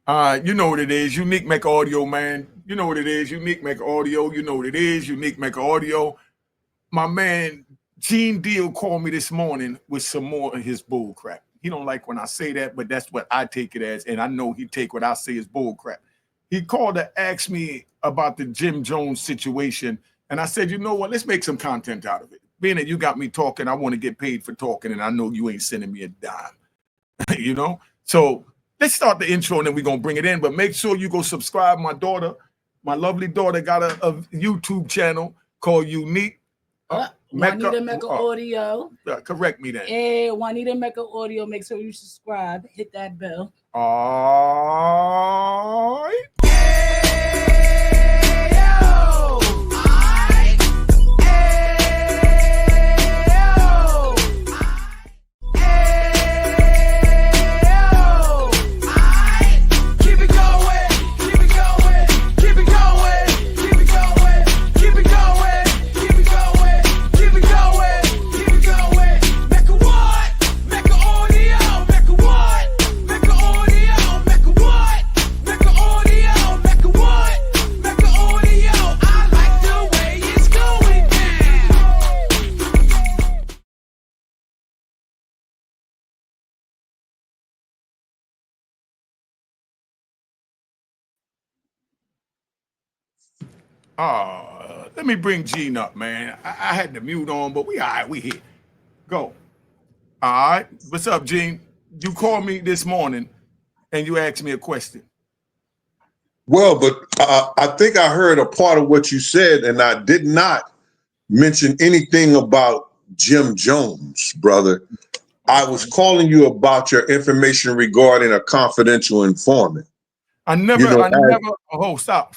You know what it is. Unique Mecca Audio, man. You know what it is. Unique Mecca Audio. You know what it is. Unique Mecca Audio. My man Gene Deal called me this morning with some more of his bull crap. He don't like when I say that, but that's what I take it as, and I know he take what I say as bull crap. He called to ask me about the Jim Jones situation, and I said, you know what? Let's make some content out of it. Being that you got me talking, I want to get paid for talking, and I know you ain't sending me a dime. you know? So let's start the intro and then we're gonna bring it in. But make sure you go subscribe. My daughter, my lovely daughter, got a YouTube channel called Unique Juanita Mecca Audio. Correct me then. Yeah, Juanita Mecca Audio. Make sure you subscribe. Hit that bell. All right. Let me bring Gene up, man. I had the mute on, but we all right, we here. Go. All right. What's up, Gene? You called me this morning and you asked me a question. Well, but I think I heard a part of what you said, and I did not mention anything about Jim Jones, brother. I was calling you about your information regarding a confidential informant. I never, stop.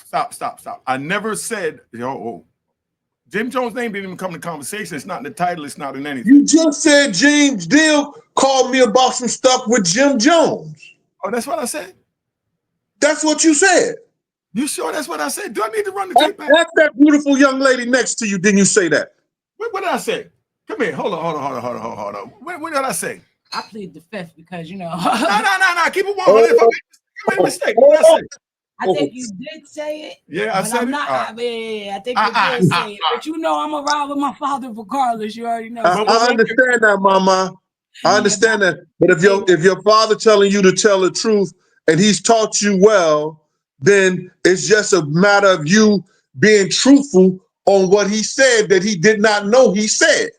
I never said, Jim Jones' name didn't even come in the conversation. It's not in the title. It's not in anything. You just said James Deal called me about some stuff with Jim Jones. Oh, that's what I said? That's what you said. You sure that's what I said? Do I need to run the tape back? That's that beautiful young lady next to you. Didn't you say that? What did I say? Come here. Hold on. What did I say? I plead the fifth because, you know. No. Keep it 100. If I made a mistake, what did I say? I think you did say it. Yeah, I said it. I think you did say it. But you know, I'm gonna ride with my father regardless. You already know. I understand that, Mama. I understand that. But if your father telling you to tell the truth and he's taught you well, then it's just a matter of you being truthful on what he said that he did not know he said.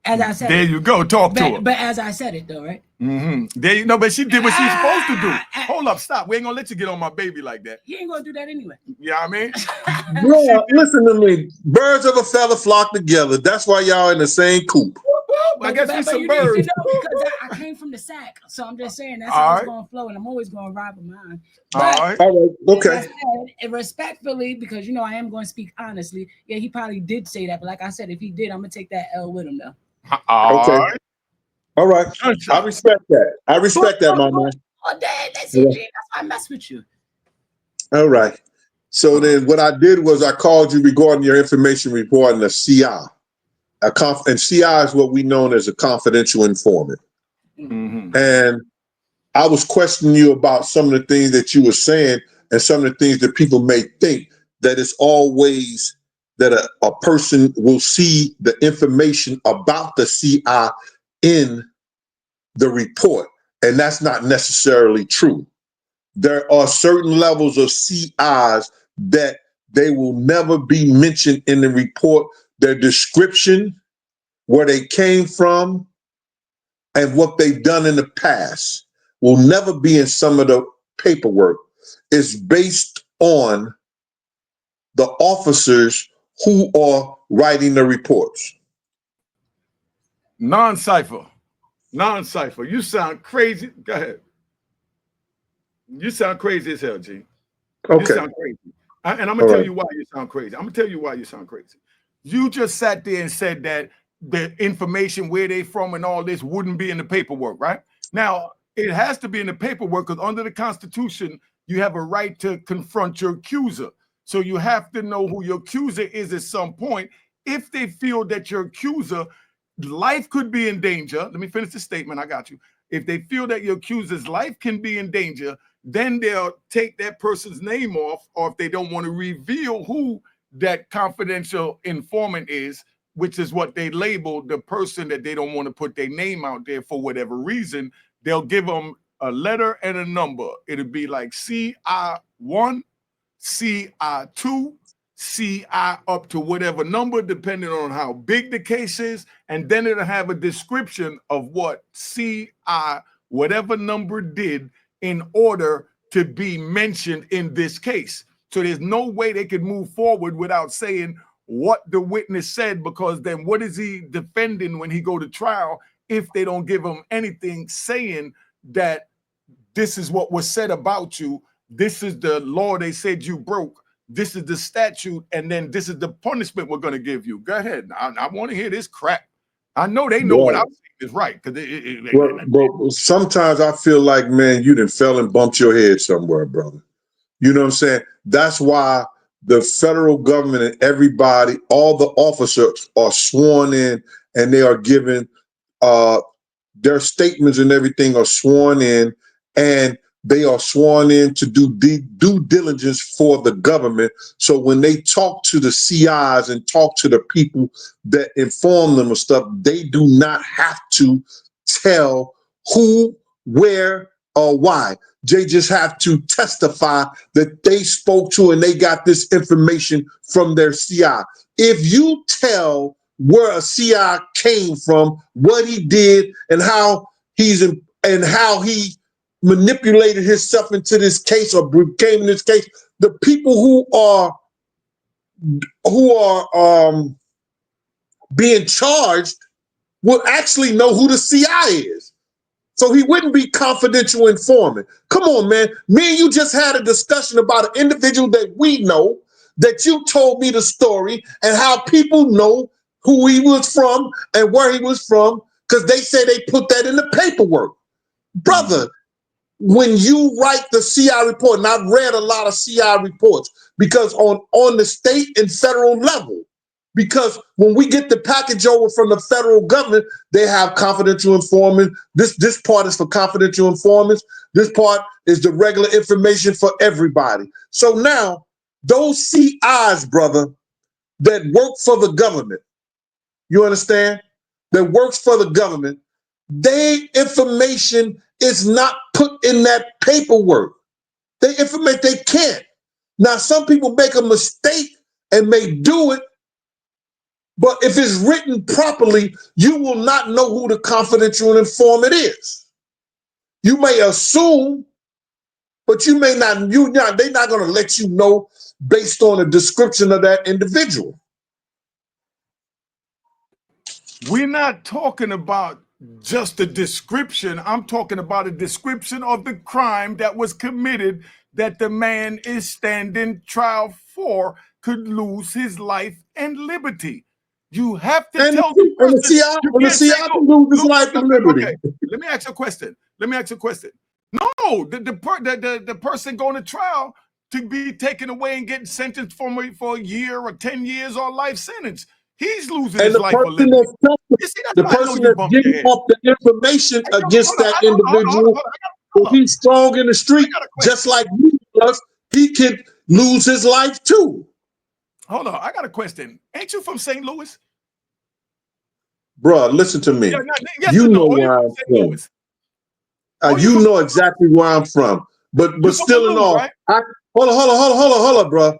As I said, there you go. Talk to her. But as I said it, though, right? Mm-hmm. There you know, but she did what she's supposed to do. Hold up, stop. We ain't gonna let you get on my baby like that. You ain't gonna do that anyway. Yeah, I mean, bro, listen to me. Birds of a feather flock together. That's why y'all in the same coop. I guess we some you birds. Need to know because I came from the sack, so I'm just saying that's how it's gonna flow, and I'm always gonna ride with mine. But, all right, okay. And respectfully, because you know I am going to speak honestly. Yeah, he probably did say that, but like I said, if he did, I'm gonna take that L with him though. Okay. All right. I respect that. I respect that, my man. Oh, that's it, Gene. That's why I mess with you. All right. So then what I did was I called you regarding your information report in the CI. And CI is what we know as a confidential informant. Mm-hmm. And I was questioning you about some of the things that you were saying and some of the things that people may think that it's always that a person will see the information about the CI in the report. And that's not necessarily true. There are certain levels of CIs that they will never be mentioned in the report. Their description, where they came from, and what they've done in the past will never be in some of the paperwork. It's based on the officers who are writing the reports. Non-cipher. You sound crazy. Go ahead. You sound crazy as hell, G. Okay. You sound crazy. And I'm going to tell you why you sound crazy. I'm going to tell you why you sound crazy. You just sat there and said that the information, where they from and all this wouldn't be in the paperwork, right? Now, it has to be in the paperwork because under the Constitution, you have a right to confront your accuser. So you have to know who your accuser is at some point. If they feel that your accuser, life could be in danger. Let me finish the statement. I got you. If they feel that your accuser's life can be in danger, then they'll take that person's name off, or if they don't want to reveal who that confidential informant is, which is what they label the person that they don't want to put their name out there for whatever reason, they'll give them a letter and a number. It'll be like CI1, CI2, CI up to whatever number, depending on how big the case is. And then it'll have a description of what CI, whatever number did in order to be mentioned in this case. So there's no way they could move forward without saying what the witness said, because then what is he defending when he go to trial if they don't give him anything saying that this is what was said about you, this is the law they said you broke, this is the statute, and then this is the punishment we're going to give you. Go ahead. I want to hear this crap. I know they know what I'm saying is right. But sometimes I feel like, man, you done fell and bumped your head somewhere, brother. You know what I'm saying? That's why the federal government and everybody, all the officers are sworn in, and they are given their statements and everything are sworn in, and they are sworn in to do due diligence for the government. So when they talk to the CIs and talk to the people that inform them of stuff, they do not have to tell who, where, or why. They just have to testify that they spoke to and they got this information from their CI. If you tell where a CI came from, what he did, and how he manipulated himself into this case or became in this case, the people who are being charged will actually know who the CI is. So he wouldn't be confidential informant. Come on, man. Me and you just had a discussion about an individual that we know, that you told me the story and how people know who he was from and where he was from, because they say they put that in the paperwork. Brother, when you write the CI report, and I've read a lot of CI reports, because on the state and federal level, because when we get the package over from the federal government, they have confidential informant. This part is for confidential informants. This part is the regular information for everybody. So now those CIs, brother, that work for the government, you understand? That works for the government, their information is not put in that paperwork. They can't. Now, some people make a mistake and may do it, but if it's written properly, you will not know who the confidential informant is. You may assume, but you may not. They're not going to let you know based on a description of that individual. We're not talking about just a description. I'm talking about a description of the crime that was committed that the man is standing trial for could lose his life and liberty. You have to tell the person. The CI can lose his life and liberty. Okay. Let me ask you a question. No, the person going to trial to be taken away and getting sentenced for a year or 10 years or life sentence. He's losing his life or liberty. The person that's giving up the information against that individual, if he's strong in the street, just like me was, he could lose his life too. Hold on, I got a question. Ain't you from St. Louis? Bruh, listen to me. Yes, you know where I'm from. You know exactly where I'm from. But still in all, right? Hold on, bro.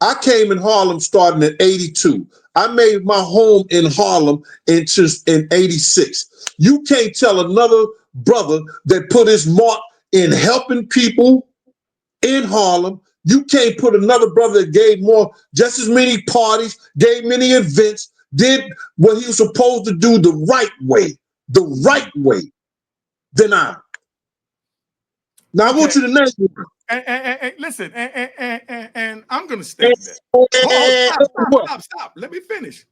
I came in Harlem starting in 82. I made my home in Harlem in 86. You can't tell another brother that put his mark in helping people in Harlem. You can't put another brother that gave just as many parties, gave many events, did what he was supposed to do the right way than I. Now I want you to name it. And listen, and I'm gonna stamp that. Stop. Let me finish.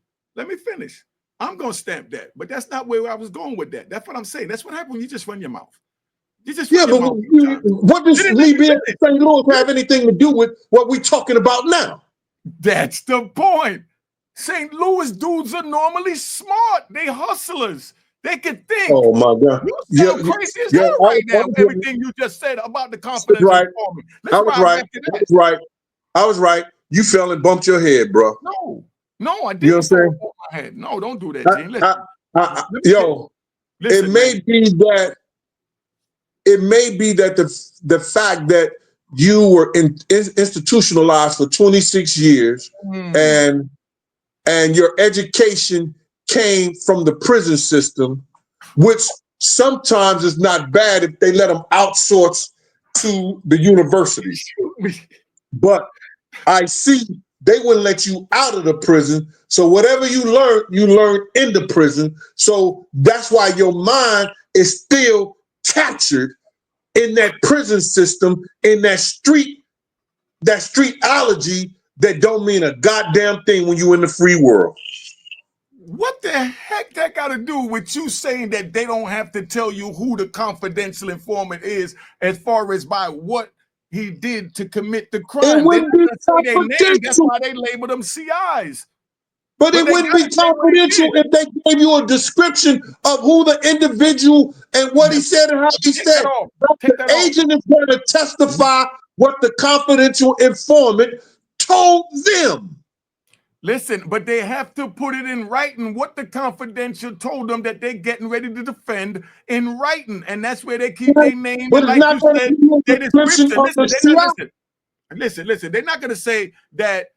I'm gonna stamp that, but that's not where I was going with that. That's what I'm saying. That's what happens when you just run your mouth. What does me being in St. Louis have anything to do with what we're talking about now? That's the point. St. Louis dudes are normally smart. They hustlers. They could think. Oh my God! You sound crazy as hell right now. Everything you just said about the confidential informant. I was right. I was right. I was right. You fell and bumped your head, bro. No, I didn't. You know what I'm saying? My head. No, don't do that, Gene. Listen, it may be that the fact that you were institutionalized for 26 years and your education came from the prison system, which sometimes is not bad if they let them outsource to the universities. But I see they wouldn't let you out of the prison. So whatever you learn in the prison. So that's why your mind is still captured in that prison system, in that streetology that don't mean a goddamn thing when you in the free world. What the heck that got to do with you saying that they don't have to tell you who the confidential informant is as far as by what he did to commit the crime? It wouldn't be confidential. That's why they label them CIs. But it wouldn't be confidential if they gave you a description of who the individual and what he said and how he said. The agent is going to testify what the confidential informant told them. Listen, but they have to put it in writing what the confidential told them that they're getting ready to defend in writing. And that's where they keep their name. But it's not going to be a description of the CI. Listen, they're not going to say that,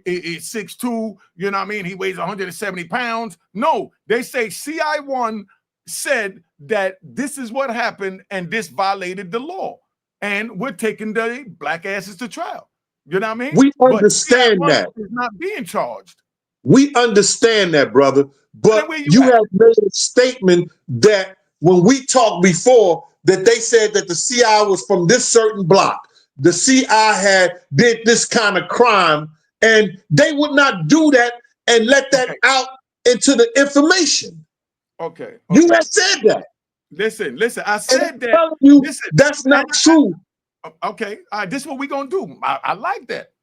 it's 6'2", you know what I mean? He weighs 170 pounds. No, they say CI1 said that this is what happened and this violated the law. And we're taking the black asses to trial. You know what I mean? We understand that. Is not being charged. We understand that, brother. But you have made a statement that when we talked before, that they said that the CI was from this certain block. The CI did this kind of crime, and they would not do that and let that out into the information. Okay. You have said that. Listen, I said that. Listen, that's not true. Okay, this is what we're going to do. I like that.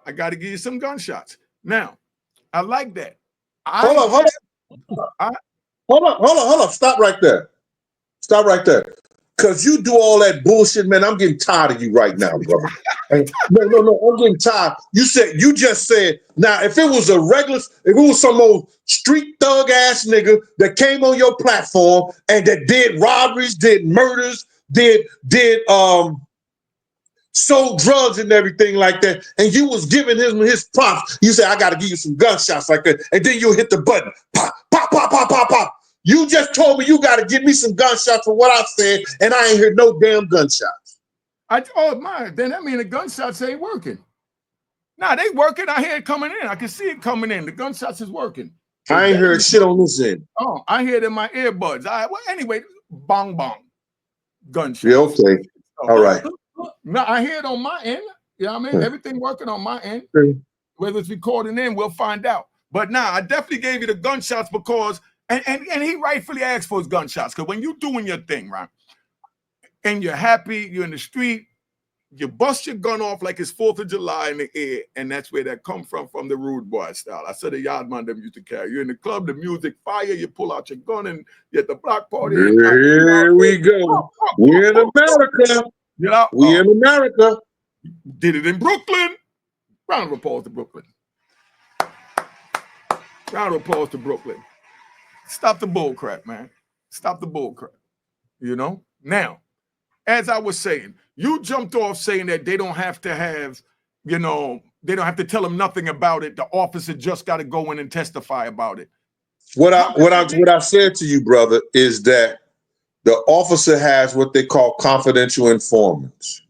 I got to give you some gunshots. Now, I like that. Hold on. Stop right there. Because you do all that bullshit, man. I'm getting tired of you right now, brother. No, I'm getting tired. You just said, now, if it was some old street thug ass nigga that came on your platform and that did robberies, did murders, did sold drugs and everything like that, and you was giving him his props, you said, I got to give you some gunshots like that, and then you'll hit the button. Pop, pop, pop, pop, pop, pop. You just told me you got to give me some gunshots for what I said, and I ain't heard no damn gunshots. Then that means the gunshots ain't working. Nah, they working. I hear it coming in. I can see it coming in. The gunshots is working. I ain't heard shit on this end. Oh, I hear it in my earbuds. Anyway, bong bong. Gunshots. Yeah, okay. All right. No, I hear it on my end. You know what I mean? Everything working on my end. Whether it's recording in, we'll find out. But now, I definitely gave you the gunshots because, and he rightfully asked for his gunshots, because when you doing your thing, right, and you're happy, you're in the street, you bust your gun off like it's 4th of July in the air, and that's where that come from the rude boy style. I said the yard man them used to carry. You're in the club, the music fire, you pull out your gun and you're at the block party. Here we go. We're in America. We in America. Did it in Brooklyn. Round of applause to Brooklyn. Round of applause to Brooklyn. Stop the bull crap, man. Stop the bull crap. Now, as I was saying, you jumped off saying that they don't have to have, they don't have to tell them nothing about it. The officer just got to go in and testify about it. What I said to you, brother, is that the officer has what they call confidential informants.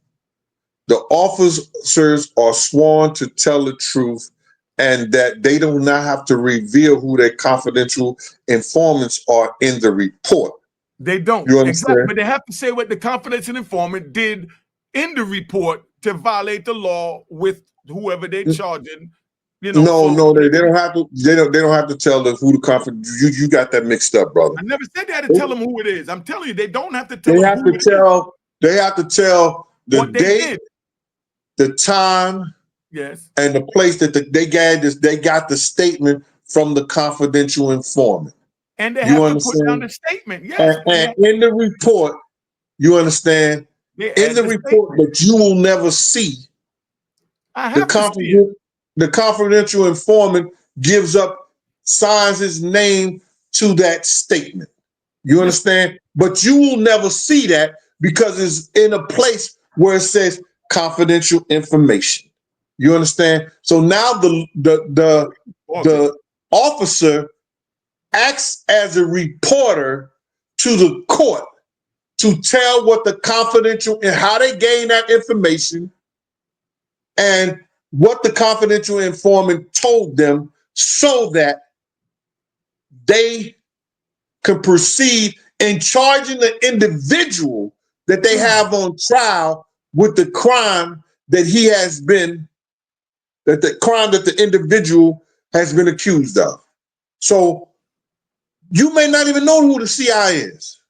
The officers are sworn to tell the truth, and that they do not have to reveal who their confidential informants are in the report. They don't. You understand? Exactly. But they have to say what the confidential informant did in the report to violate the law with whoever they're charging. No, they don't have to. They don't have to tell them who the confidential. You got that mixed up, brother. I never said they had to tell them who it is. I'm telling you, they don't have to tell them. They have to tell the date, the time, yes, and the place that they got the statement from the confidential informant. And they You have to put down understand? the statement. Yes. And in the report, you understand, They in add the the report statement. that you will never see, I the have to see it. confidential informant gives up, signs his name to that statement. You understand? But you will never see that because it's in a place where it says confidential information. You understand? So now the officer acts as a reporter to the court to tell what the confidential and how they gain that information and what the confidential informant told them so that they can proceed in charging the individual that they have on trial with the crime that he has been, that the crime that the individual has been accused of. So you may not even know who the CI is.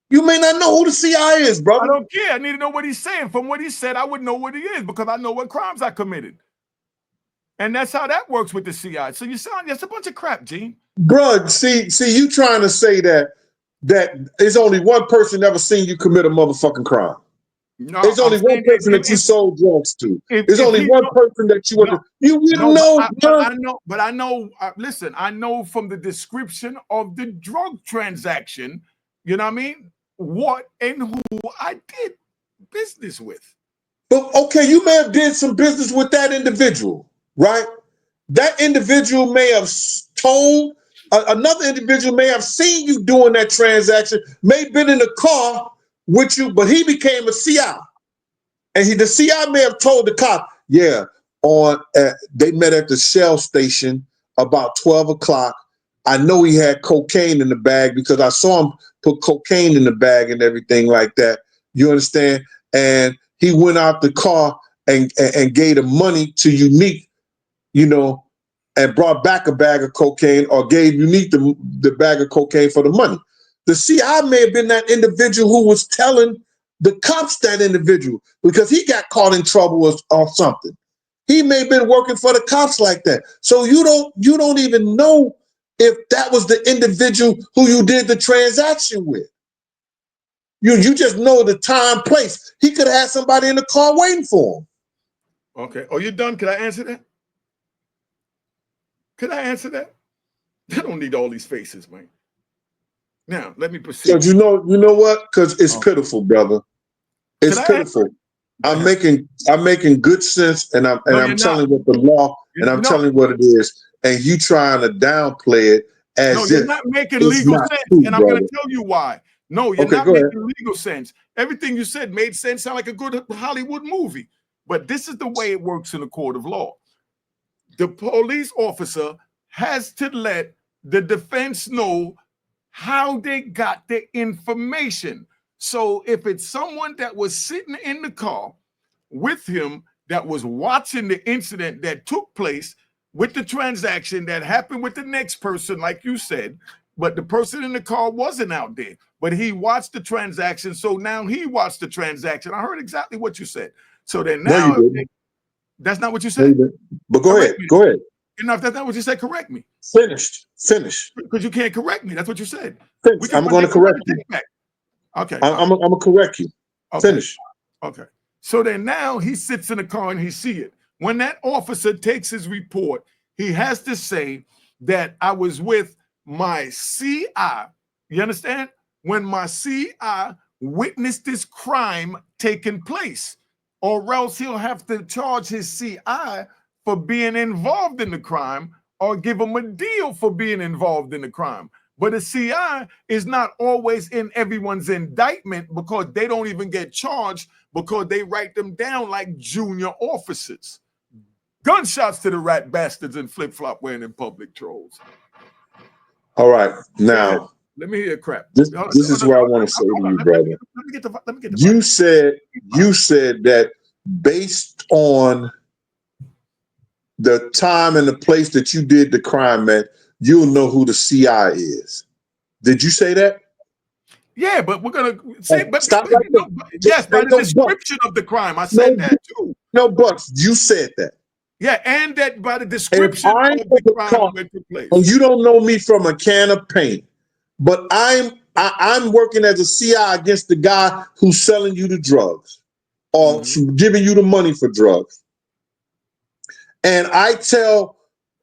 You may not know who the CI is, brother. I don't care. I need to know what he's saying. From what he said, I would know what he is because I know what crimes I committed. And that's how that works with the CI. So you sound, it's a bunch of crap, Gene. Bruh, see, you trying to say that there's only one person ever seen you commit a motherfucking crime. No, There's only one person that you sold drugs to. There's only one person that you would. You wouldn't know. But I know. Listen, I know from the description of the drug transaction. You know what I mean? What and who I did business with. But okay, you may have did some business with that individual, right? That individual may have told another individual may have seen you doing that transaction, may have been in the car with you, but he became a CI. And the CI may have told the cop, yeah, they met at the Shell station about 12 o'clock. I know he had cocaine in the bag because I saw him put cocaine in the bag and everything like that. You understand? And he went out the car and gave the money to Unique, you know, and brought back a bag of cocaine or gave Unique the bag of cocaine for the money. The CI may have been that individual who was telling the cops that individual because he got caught in trouble or something. He may have been working for the cops like that. So you don't even know if that was the individual who you did the transaction with. You just know the time, place. He could have had somebody in the car waiting for him. Okay. Are you done? Can I answer that? Could I answer that? I don't need all these faces, man. Now, let me proceed. Because you know what? Because it's pitiful, brother. It's pitiful. I'm making good sense, and I'm telling what the law, and I'm telling what it is, and you trying to downplay it as no, you're not making legal sense, and I'm going to tell you why. No, you're not making legal sense. Everything you said made sense, sound like a good Hollywood movie, but this is the way it works in a court of law. The police officer has to let the defense know how they got the information. So if it's someone that was sitting in the car with him that was watching the incident that took place with the transaction that happened with the next person, like you said, but the person in the car wasn't out there, but he watched the transaction. So now he watched the transaction. I heard exactly what you said. So then now, no, you didn't. That's not what you said. No, but go ahead. Go ahead. You know, if that's not what you said, correct me. Finish. Because you can't correct me. That's what you said. I'm going to correct you. Okay. I'm going to correct you. Okay. Finish. Okay. So then now he sits in the car and he see it. When that officer takes his report, he has to say that I was with my CI. You understand? When my CI witnessed this crime taking place, or else he'll have to charge his CI for being involved in the crime or give him a deal for being involved in the crime. But a CI is not always in everyone's indictment because they don't even get charged because they write them down like junior officers. Gunshots to the rat bastards and flip-flop wearing in public trolls. All right. Now, let me hear crap. This is what I want to say to you, brother. Let me get the you said that based on the time and the place that you did the crime at, you'll know who the CI is. Did you say that? Yeah, but we're gonna say, but right yes, by the description of the crime, I said that too. No, Bucks, you said that. Yeah, and that by the If description I'm of in the the crime car that took place. and you don't know me from a can of paint, but I'm working as a CI against the guy who's selling you the drugs or giving you the money for drugs, and I tell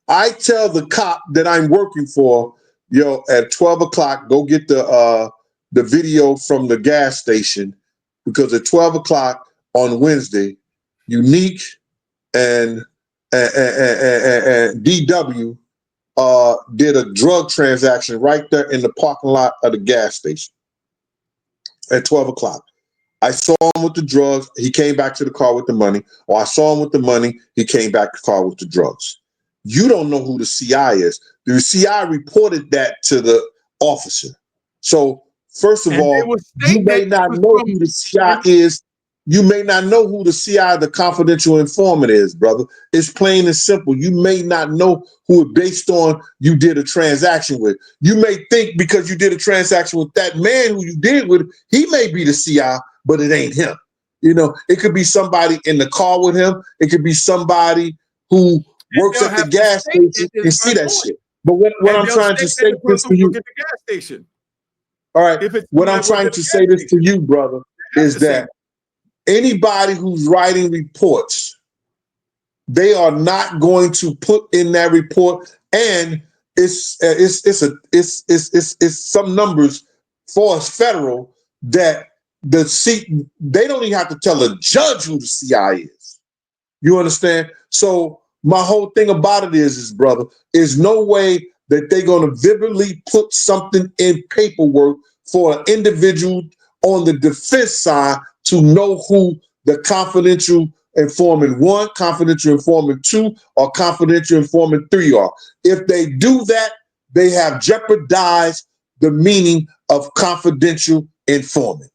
the cop that I'm working for, yo, at 12 o'clock, go get the video from the gas station, because at 12 o'clock on Wednesday, Unique and DW did a drug transaction right there in the parking lot of the gas station at 12 o'clock. I saw him with the drugs. He came back to the car with the money. Or I saw him with the money. He came back to the car with the drugs. You don't know who the CI is. The CI reported that to the officer. So, first of And they all, will you state may that not was know from who the CI is. You may not know who the CI, the confidential informant, is, brother. It's plain and simple. You may not know who it based on you did a transaction with. You may think because you did a transaction with that man who you did with, he may be the CI, but it ain't him. You know, it could be somebody in the car with him. It could be somebody who and works they'll at the have to gas state station that this and see that person, shit. But what and I'm they'll trying to state that say the this person to work you, at the gas station. all right, If it's what I'm somebody work trying at the to gas say this to station, you, brother, they have is to say that anybody who's writing reports, they are not going to put in that report, and it's some numbers for us federal that they don't even have to tell a judge who the CI is. You understand? So my whole thing about it is brother, is no way that they're going to vividly put something in paperwork for an individual on the defense side to know who the confidential informant 1, confidential informant 2, or confidential informant 3 are. If they do that, they have jeopardized the meaning of confidential informant.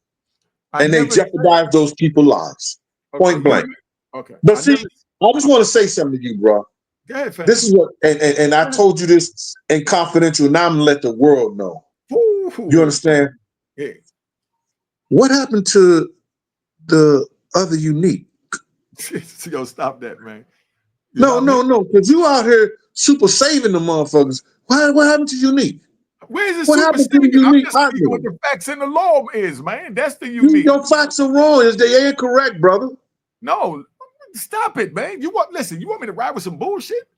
I And they never said. jeopardize those people's lives. Okay, Point blank. okay. But I see, never. I just want to say something to you, bro. Go ahead, fam. This is what, and I told you this in confidential. Now I'm gonna let the world know. You Ooh. understand? Yeah. What happened to the other Unique? Yo, stop that, man. You know No, what I no, mean? no. Because you out here super saving the motherfuckers. What happened to Unique? Where's the What super happened to the saving? I'm Unique just speaking what happening? the facts in the law is, man. That's the unique. Your facts are wrong. They ain't correct, brother. No, stop it, man. You want me to ride with some bullshit?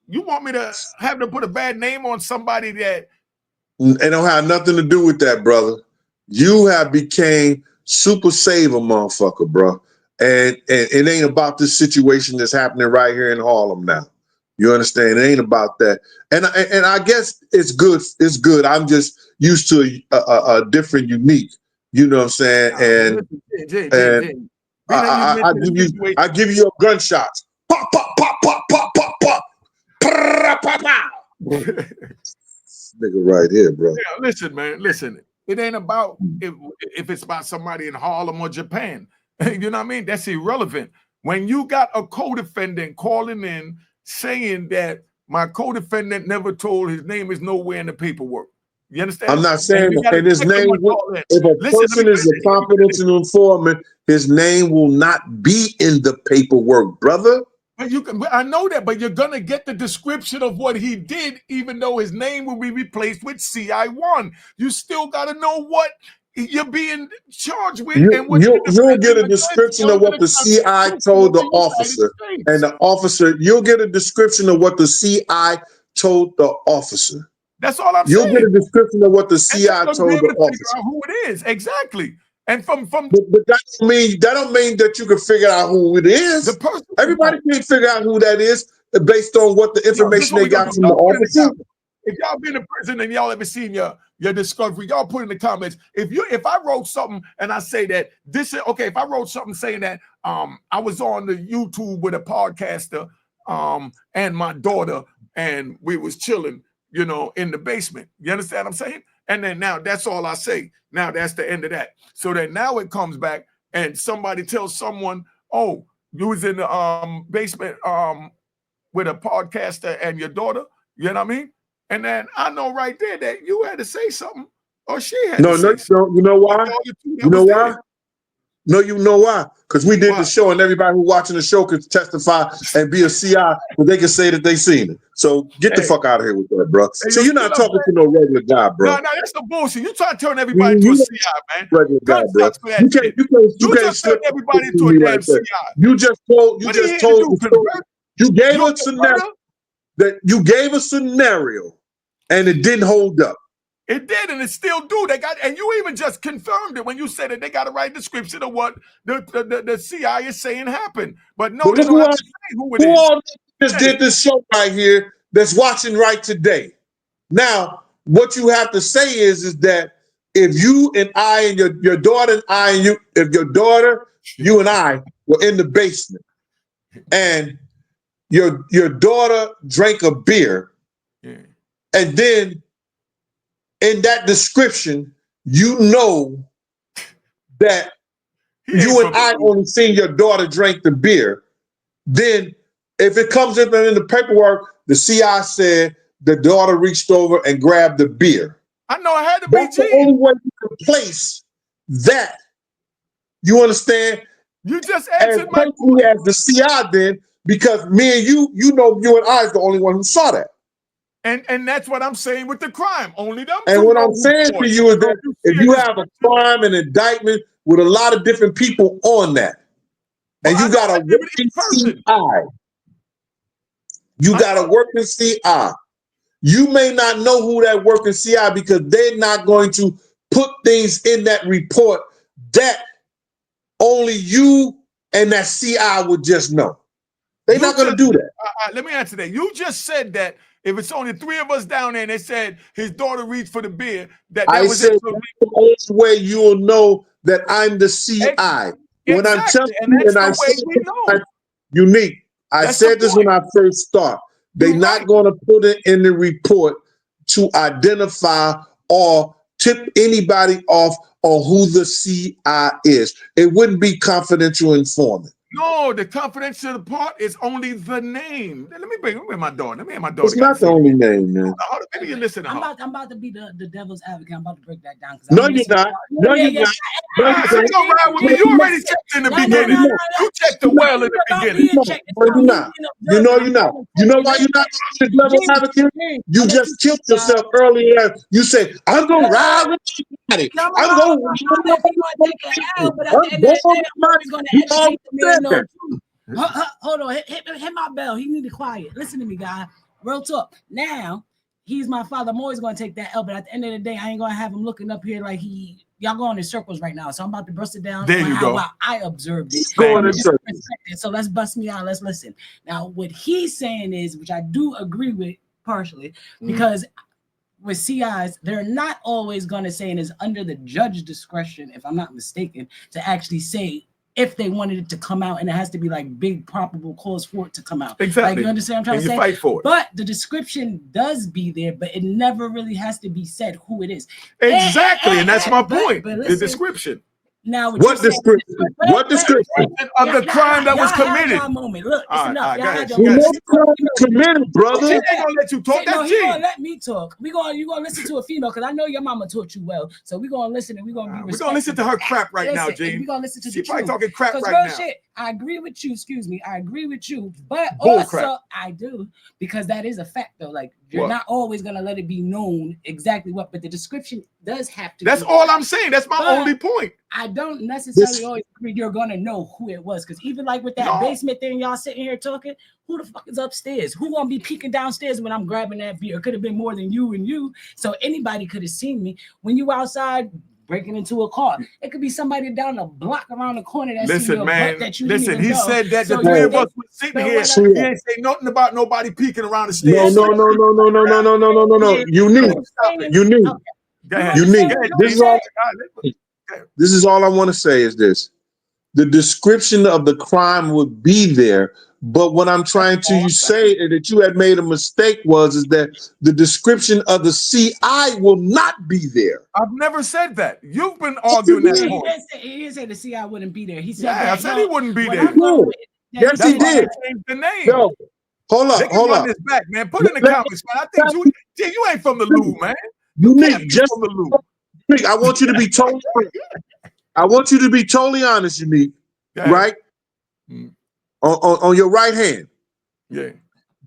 You want me to have to put a bad name on somebody that It don't have nothing to do with that, brother. You have became super saver, motherfucker, bro. And it ain't about this situation that's happening right here in Harlem now. You understand? It ain't about that. And I guess it's good. It's good. I'm just used to a different Unique. You know what I'm saying? man, listen, J. Being that you've been I to give the you situation, I give you a gunshot. Pop, pop, pop, pop, pop, pop, pop. Prrrr, pop, pop. Nigga right here, bro. yeah, listen, man, listen. It ain't about if it's about somebody in Harlem or Japan. You know what I mean? That's irrelevant. When you got a co-defendant calling in saying that my co-defendant never told his name is nowhere in the paperwork. You I'm understand? not And saying you that. got a And his second name, one call in. if a Listen, let me person is a confidential informant, his name will not be in the paperwork, brother. I know that, but you're gonna get the description of what he did, even though his name will be replaced with CI1. You still gotta know what you're being charged with and what the You'll defense get a is against description of under what the the CI Constitution told of the the United officer, and States. the officer. You'll get a description of what the CI told the officer. That's all I'm You'll get saying. a description of what the And they're CI gonna be told able the to figure officer. out who it is exactly. And from But that don't mean that you can figure out who it the is. person will Everybody know. can't figure out who that is based on what the Yo, this is information what they we gonna got do. from the Y'all put in the officer. comments. If y'all been in prison and y'all ever seen your discovery, y'all put in the comments. If I wrote something and I say that this is okay, if I wrote something saying that I was on the YouTube with a podcaster and my daughter and we was chilling, in the basement. You understand what I'm saying? And then now that's all I say. Now that's the end of that. So then now it comes back and somebody tells someone, oh, you was in the basement with a podcaster and your daughter, you know what I mean? And then I know right there that you had to say something or she had to No, say something. no. You know why? All the two You that know was why? there. No, you know why? Because we did the show, and everybody who watching the show could testify and be a CI, but they can say that they seen it. So get the fuck out of here with that, bro. So you're not talking to no regular guy, bro. No, that's the bullshit. You try to turn everybody to a CI, man. Regular guy, bro. You can't turn everybody to a damn CI. You just told the story. You gave us you gave a scenario, and it didn't hold up. It did, and it still do. They got, and you even just confirmed it when you said that they got to write description of what the CI is saying happened. But no, they don't have to say who it is. Who all just did this show right here that's watching right today? Now, what you have to say is that if you and I and your daughter and I and you, if your daughter, you and I were in the basement, and your daughter drank a beer, and then in that description, you know that you and I only seen your daughter drink the beer. Then if it comes in the paperwork, the CI said the daughter reached over and grabbed the beer. I know I had to be. That's the only way you can place that. You understand? You just answered my question. As the CI then, because me and you know you and I is the only one who saw that. And that's what I'm saying with the crime. Only them. And what I'm saying to you is that if you have a crime and indictment with a lot of different people on that, and you got a working CI, you got a working CI, you may not know who that working CI because they're not going to put things in that report that only you and that CI would just know. They're not going to do that. Let me answer that. You just said that if it's only 3 of us down there and they said his daughter reached for the beer, that was said that's the only way you'll know that I'm the CI. Exactly. When I'm telling and you, that's and I the way said we know. Unique. I said this when I first started. They're not going to put it in the report to identify or tip anybody off on who the CI is. It wouldn't be confidential informant. No, the confidential part is only the name. Let me bring my daughter. Let me have my daughter. It's not the only name, man. Maybe you listen. I'm about to be the devil's advocate. I'm about to break that down. No, you're not. No, you're not. You already checked in the beginning. You checked the well in the beginning. No, you're not. You know you're not. You know why you're not the devil's advocate? You just killed yourself earlier. You said, I'm going to ride with somebody. I'm going to hold on, hit my bell. He need to quiet. Listen to me, guy. Real talk. Now, he's my father. I'm always going to take that L, but at the end of the day, I ain't going to have him looking up here like y'all going in circles right now. So I'm about to bust it down. There you go. How I observed it. Going in circles. So let's bust me out. Let's listen. Now, what he's saying is, which I do agree with partially, because with CIs, they're not always going to say, and it's under the judge discretion, if I'm not mistaken, to actually say if they wanted it to come out, and it has to be like big probable cause for it to come out. Exactly. Like, you understand what I'm trying to say? Fight for it. But the description does be there, but it never really has to be said who it is. Exactly, and that's my point. But the listen, description. Now, what description? What description of the crime that was committed? Look, it's enough. Committed, brother. She ain't gonna let you talk. No, he gonna let me talk. You gonna listen to a female because I know your mama taught you well. So we gonna listen and we gonna be respectful. We're gonna listen to her crap right now, Gene. We gonna listen to she the probably truth. talking crap right real now. Shit, I agree with you. Excuse me, I agree with you, but Bull also crap. I do, because that is a fact though. Like, you're not always gonna let it be known exactly what, but the description does have to. That's all I'm saying. That's my only point. I don't necessarily always agree you're gonna know who it was, because even like with that basement thing, y'all sitting here talking, who the fuck is upstairs? Who gonna be peeking downstairs when I'm grabbing that beer? It could have been more than you and you, so anybody could have seen me when you outside breaking into a car. It could be somebody down the block around the corner that seen your butt that you didn't even he know. said that So the 3 of us were sitting here. He ain't say nothing about nobody peeking around the stairs. No. Unique. This is all I want to say is this. The description of the crime would be there, but what I'm trying to say, and that you had made a mistake, is that the description of the CI will not be there. I've never said that. You've been arguing that point. He didn't say the CI wouldn't be there. He said I said he wouldn't be there. Yes, he did. The name. Yo, hold up. This back, man. Put it in the comments, man. I think you ain't from the Louvre, man. Unique, just from the Louvre. I want you to be totally I want you to be totally honest, Unique. Yeah. Right? Mm. On your right hand. Yeah.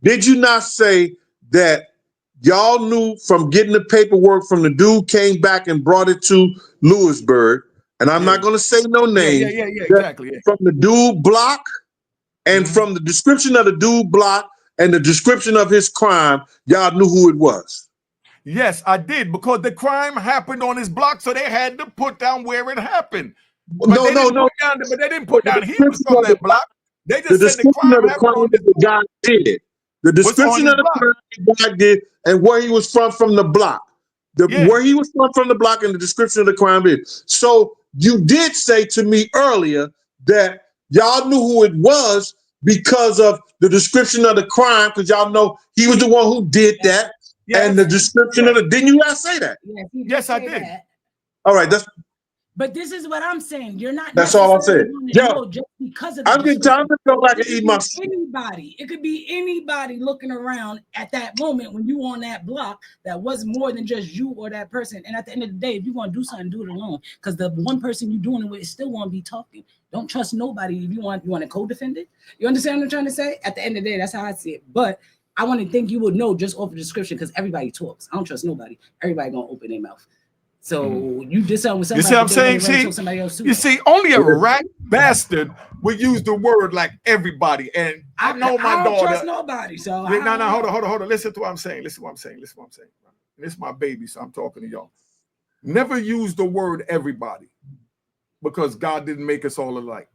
Did you not say that y'all knew from getting the paperwork from the dude came back and brought it to Lewisburg, and I'm not going to say no names. Yeah, exactly. Yeah. From the dude block and from the description of the dude block and the description of his crime, y'all knew who it was. Yes, I did, because the crime happened on his block, so they had to put down where it happened. But they didn't put down he was from that block. They just said the crime happened on that the guy did. The description of the crime the guy did and where he was from the block. Where he was from the block and the description of the crime is. So you did say to me earlier that y'all knew who it was because of the description of the crime, because y'all know he was the one who did that. Yes. And the description of the, didn't you guys say that? Yes, I did. All right, but this is what I'm saying. You're not. That's all I said. Yo, just because of I'm getting time to go back and eat my. Anybody, it could be anybody looking around at that moment when you on that block that was more than just you or that person. And at the end of the day, if you want to do something, do it alone. Because the one person you're doing it with still want to be talking. Don't trust nobody. If you want to co-defend it. You understand what I'm trying to say? At the end of the day, that's how I see it. But I want to think you would know just off the description, because everybody talks. I don't trust nobody. Everybody gonna open their mouth. So you did something with somebody. You see what I'm saying? You see, only a rat bastard would use the word like everybody. And I know my daughter. I don't trust nobody. So no, hold on. Listen to what I'm saying. This is my baby, so I'm talking to y'all. Never use the word everybody, because God didn't make us all alike.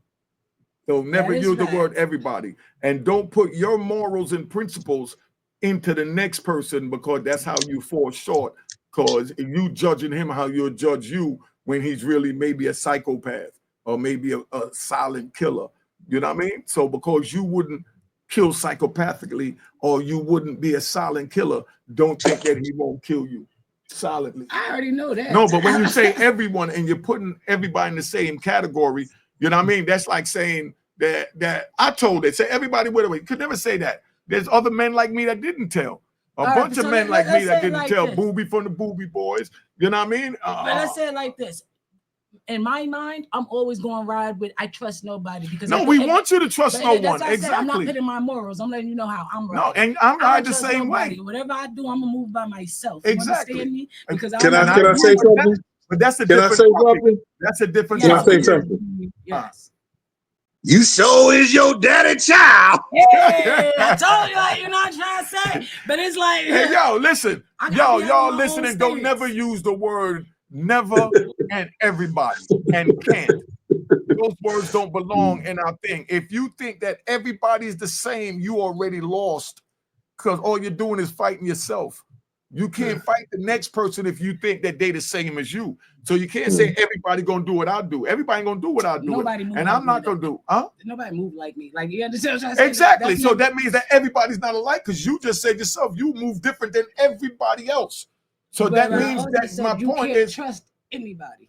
So never use the word everybody, and don't put your morals and principles into the next person, because that's how you fall short. Because you judging him how you'll judge you when he's really maybe a psychopath or maybe a silent killer. You know what I mean? So because you wouldn't kill psychopathically or you wouldn't be a silent killer, don't think that he won't kill you silently. I already know that. No, but when you say everyone and you're putting everybody in the same category, you know what I mean? That's like saying that I told it. Say everybody, wait. You could never say that. There's other men like me that didn't tell. A bunch of men like me that didn't tell Booby from the Booby Boys. You know what I mean? But let's say it like this. In my mind, I'm always going to ride with I trust nobody, because we want you to trust no one. Exactly. I'm not putting my morals. I'm letting you know how I'm riding. No, and I'm riding the same way. Whatever I do, I'm gonna move by myself. Exactly. You understand me? Because can I say something? But that's a different topic. That's a different topic. Can I say something? Yes. You sure is your daddy child. Yeah, I told you, like, you know what I'm trying to say. But it's like, hey, yo, listen, y'all listening, don't never use the word never and everybody and can't. Those words don't belong in our thing. If you think that everybody's the same, you already lost, because all you're doing is fighting yourself. You can't fight the next person if you think that they the same as you. So you can't say everybody gonna do what I do. Everybody gonna do what I do. And I'm not gonna do. Nobody move like me. Like, you understand what I'm saying? Exactly. So that means that everybody's not alike, because you just said yourself you move different than everybody else. So that means that my point is trust anybody.